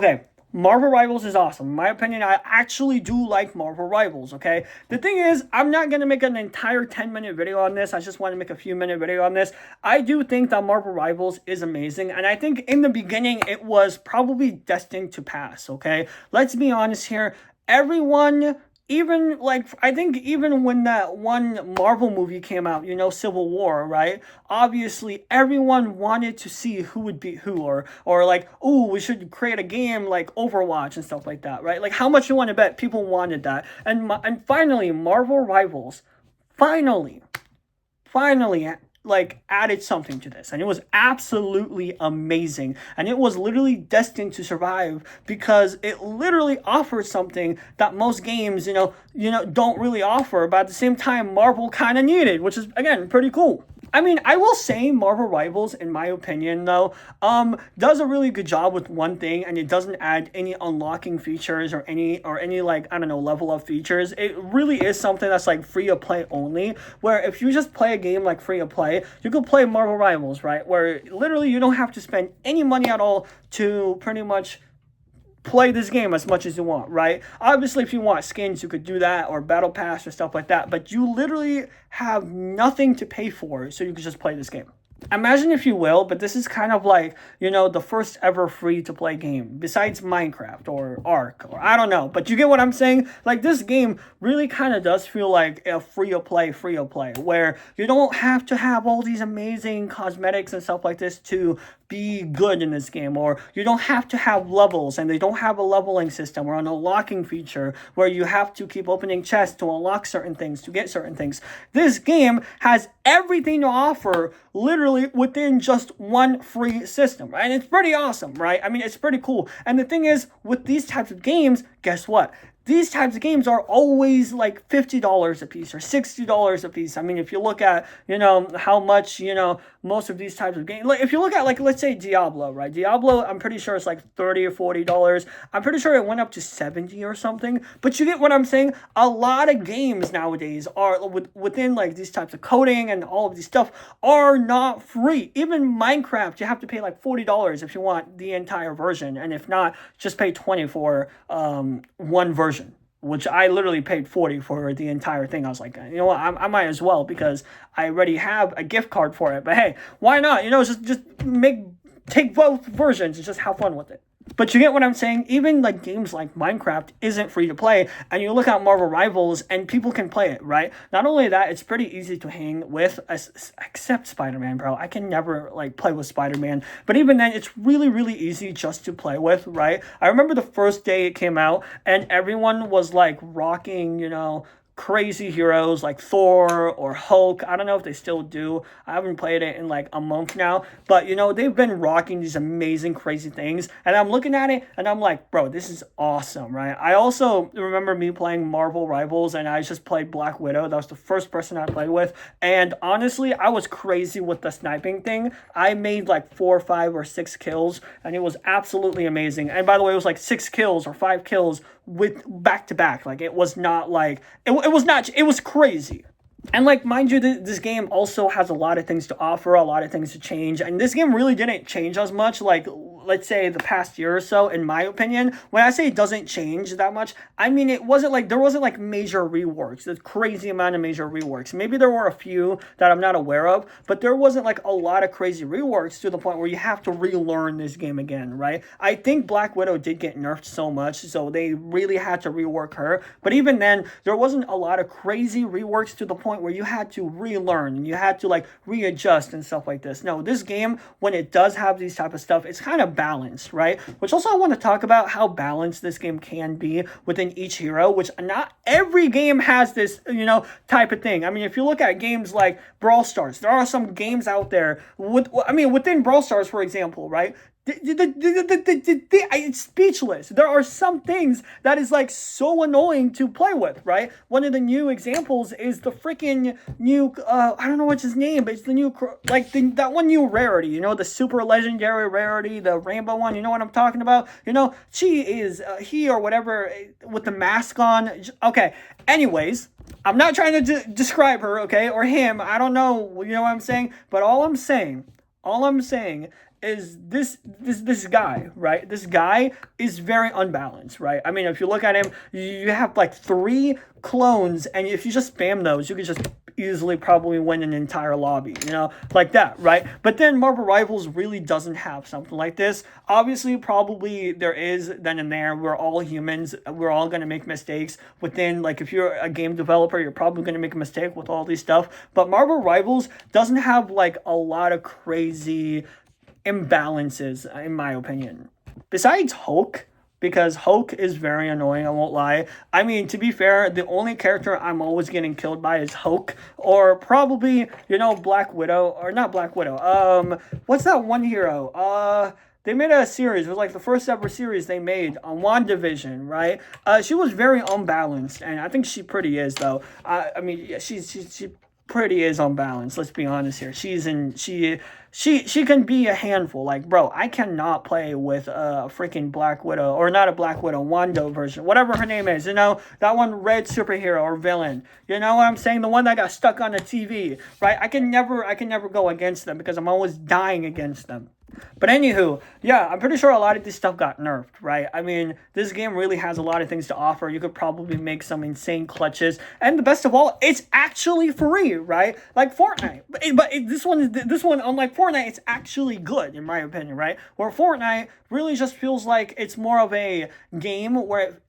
Okay, Marvel Rivals is awesome. In my opinion, I actually do like Marvel Rivals, okay? The thing is, I'm not going to make an entire 10-minute video on this. I just want to make a few minute video on this. I do think that Marvel Rivals is amazing, and I think in the beginning, it was probably destined to pass, okay? Let's be honest here. Everyone, even like I think even when that one Marvel movie came out, Civil War, right? Obviously everyone wanted to see who would beat who, or like, oh, we should create a game like Overwatch and stuff like that, right? Like how much you want to bet people wanted that. And finally Marvel Rivals finally finally like added something to this, and it was absolutely amazing, and it was literally destined to survive because it literally offered something that most games don't really offer, but at the same time Marvel kind of needed, which is again pretty cool. I mean, I will say Marvel Rivals, in my opinion, though, does a really good job with one thing, and it doesn't add any unlocking features or any like, I don't know, level up features. It really is something that's like free to play only. Where if you just play a game like free to play, you could play Marvel Rivals, right? Where literally you don't have to spend any money at all to pretty much play this game as much as you want, right? Obviously, if you want skins, you could do that, or battle pass or stuff like that, but you literally have nothing to pay for, so you could just play this game. Imagine if you will, but this is kind of like, the first ever free-to-play game, besides Minecraft or Ark, or I don't know, but you get what I'm saying? Like, this game really kind of does feel like a free-to-play, where you don't have to have all these amazing cosmetics and stuff like this to be good in this game, or you don't have to have levels, and they don't have a leveling system or an unlocking feature where you have to keep opening chests to unlock certain things, to get certain things. This game has everything to offer literally within just one free system, right? And it's pretty awesome, right? I mean, it's pretty cool. And the thing is, with these types of games, guess what? These types of games are always like $50 a piece or $60 a piece. I mean, if you look at, how much, most of these types of games, like if you look at, like, let's say Diablo, right? Diablo, I'm pretty sure it's like $30 or $40. I'm pretty sure it went up to 70 or something. But you get what I'm saying? A lot of games nowadays are within like these types of coding and all of these stuff are not free. Even Minecraft, you have to pay like $40 if you want the entire version. And if not, just pay 20 for one version, which I literally paid 40 for the entire thing. I was like, you know what, I might as well, because I already have a gift card for it. But hey, why not? Just take both versions and just have fun with it. But you get what I'm saying? Even like games like Minecraft isn't free to play, and you look at Marvel Rivals and people can play it, right? Not only that, it's pretty easy to hang with, except Spider-Man, bro. I can never like play with Spider-Man, but even then, it's really, really easy just to play with, right? I remember the first day it came out, and everyone was like rocking, crazy heroes like Thor or Hulk. I don't know if they still do. I haven't played it in like a month now, but they've been rocking these amazing crazy things, and I'm looking at it and I'm like, bro, this is awesome, right? I also remember me playing Marvel Rivals, and I just played Black Widow. That was the first person I played with, and honestly, I was crazy with the sniping thing. I made like 4, 5, or 6 kills, and it was absolutely amazing. And by the way, it was like 6 kills or 5 kills with back to back. Like, it was not like it was crazy. And like, mind you, this game also has a lot of things to offer, a lot of things to change, and this game really didn't change as much, like, let's say the past year or so, in my opinion. When I say it doesn't change that much, I mean, there wasn't like major reworks, a crazy amount of major reworks. Maybe there were a few that I'm not aware of, but there wasn't like a lot of crazy reworks to the point where you have to relearn this game again, right? I think Black Widow did get nerfed so much, so they really had to rework her, but even then, there wasn't a lot of crazy reworks to the point where you had to relearn and you had to like readjust and stuff like this. No, this game, when it does have these type of stuff, it's kind of balanced, right? Which also I want to talk about how balanced this game can be within each hero, which not every game has this, type of thing. I mean, if you look at games like Brawl Stars, there are some games out there within Brawl Stars, for example, right? It's speechless. There are some things that is like so annoying to play with, right? One of the new examples is the freaking new, I don't know what's his name, but it's the new, that one new rarity, the super legendary rarity, the rainbow one, you know what I'm talking about? She is, he or whatever, with the mask on. Okay, anyways, I'm not trying to describe her, okay, or him, I don't know, you know what I'm saying? But all I'm saying is this guy, right? This guy is very unbalanced, right? I mean, if you look at him, you have like 3 clones, and if you just spam those, you could just easily probably win an entire lobby, like that, right? But then Marvel Rivals really doesn't have something like this. Obviously, probably there is then and there. We're all humans. We're all going to make mistakes within, like, if you're a game developer, you're probably going to make a mistake with all these stuff. But Marvel Rivals doesn't have, like, a lot of crazy imbalances, in my opinion. Besides Hulk, because Hulk is very annoying, I won't lie. I mean, to be fair, the only character I'm always getting killed by is Hulk, or probably, Black Widow, or not Black Widow, what's that one hero? They made a series. It was like the first ever series they made on WandaVision, right? She was very unbalanced, and I think she pretty is, though. I mean, yeah, she pretty is unbalanced. Let's be honest here. She can be a handful. Like, bro, I cannot play with a freaking Black Widow, or not a Black Widow, Wanda version, whatever her name is. That one red superhero or villain. You know what I'm saying? The one that got stuck on the TV, right? I can never go against them because I'm always dying against them. But anywho, yeah, I'm pretty sure a lot of this stuff got nerfed, right? I mean, this game really has a lot of things to offer. You could probably make some insane clutches. And the best of all, it's actually free, right? Like Fortnite. But this one, unlike Fortnite, it's actually good, in my opinion, right? Where Fortnite really just feels like it's more of a game where,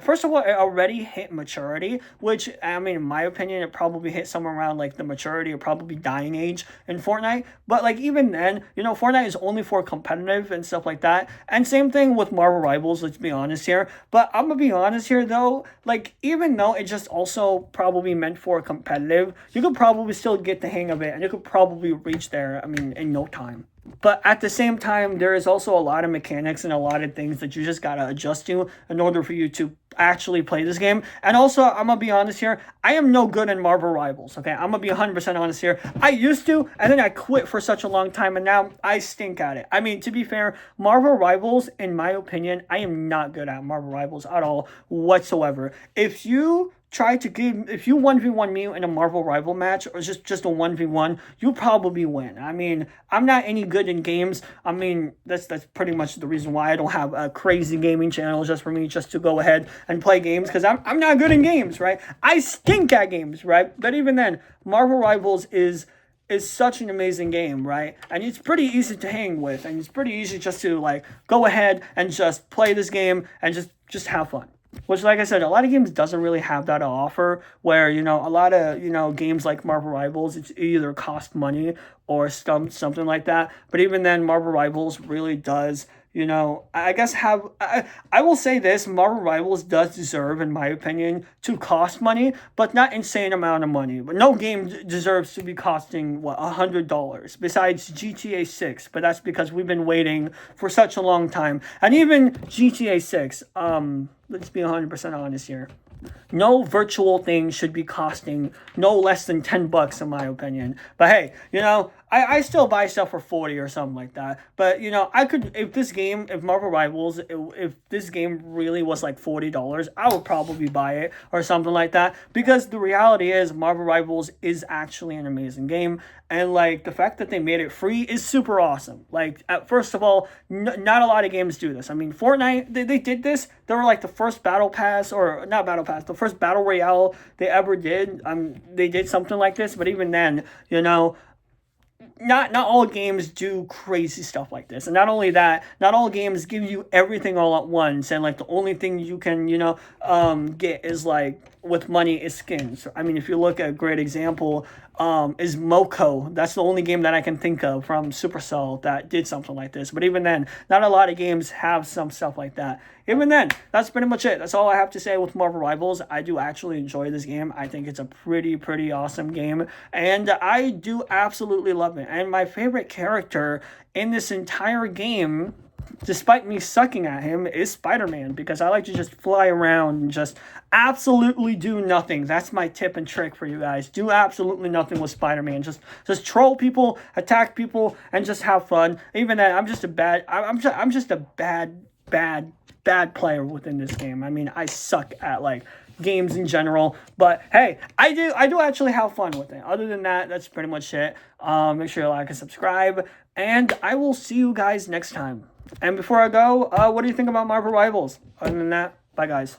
first of all, it already hit maturity, which, I mean, in my opinion, it probably hit somewhere around, like, the maturity or probably dying age in Fortnite. But, like, even then, Fortnite is only for competitive and stuff like that. And same thing with Marvel Rivals, let's be honest here. But I'm going to be honest here, though, like, even though it's just also probably meant for competitive, you could probably still get the hang of it, and you could probably reach there, I mean, in no time. But at the same time, there is also a lot of mechanics and a lot of things that you just gotta adjust to in order for you to actually play this game. And also, I'm gonna be honest here, I am no good in Marvel Rivals, okay? I'm gonna be 100% honest here. I used to, and then I quit for such a long time, and now I stink at it. I mean, to be fair, Marvel Rivals, in my opinion, I am not good at Marvel Rivals at all whatsoever. If you 1v1 me in a Marvel Rival match, or just a 1v1, you probably win. I mean, I'm not any good in games. I mean, that's pretty much the reason why I don't have a crazy gaming channel just for me just to go ahead and play games, because I'm not good in games, right? I stink at games, right? But even then, Marvel Rivals is such an amazing game, right? And it's pretty easy to hang with, and it's pretty easy just to, like, go ahead and just play this game and just have fun. Which, like I said, a lot of games doesn't really have that to offer, where, a lot of, games like Marvel Rivals, it's either cost money or something like that. But even then, Marvel Rivals really does, I guess I will say this, Marvel Rivals does deserve, in my opinion, to cost money, but not insane amount of money. But no game deserves to be costing, $100, besides GTA 6, but that's because we've been waiting for such a long time. And even GTA 6, let's be 100% honest here. No virtual thing should be costing no less than $10, in my opinion. But hey, I still buy stuff for 40 or something like that. But, I could, if Marvel Rivals, if this game really was like $40, I would probably buy it or something like that. Because the reality is, Marvel Rivals is actually an amazing game. And, like, the fact that they made it free is super awesome. Like, first of all, not a lot of games do this. I mean, Fortnite, they did this. They were, like, the first battle pass, or not battle pass, the first battle royale they ever did. They did something like this. But even then, not all games do crazy stuff like this. And not only that, not all games give you everything all at once, and, like, the only thing you can get is, like, with money is skins. I mean, if you look at a great example, is Moko. That's the only game that I can think of from Supercell that did something like this. But even then, not a lot of games have some stuff like that. Even then, that's pretty much it. That's all I have to say with Marvel Rivals. I do actually enjoy this game. I think it's a pretty awesome game, and I do absolutely love it. And my favorite character in this entire game, despite me sucking at him, is Spider-Man, because I like to just fly around and just absolutely do nothing. That's my tip and trick for you guys. Do absolutely nothing with Spider-Man. Just troll people, attack people, and just have fun. Even then, I'm just a bad player within this game. I mean, I suck at, like, games in general. But hey, I do actually have fun with it. Other than that, that's pretty much it. Make sure you like and subscribe, and I will see you guys next time. And before I go, what do you think about Marvel Rivals? Other than that, bye guys.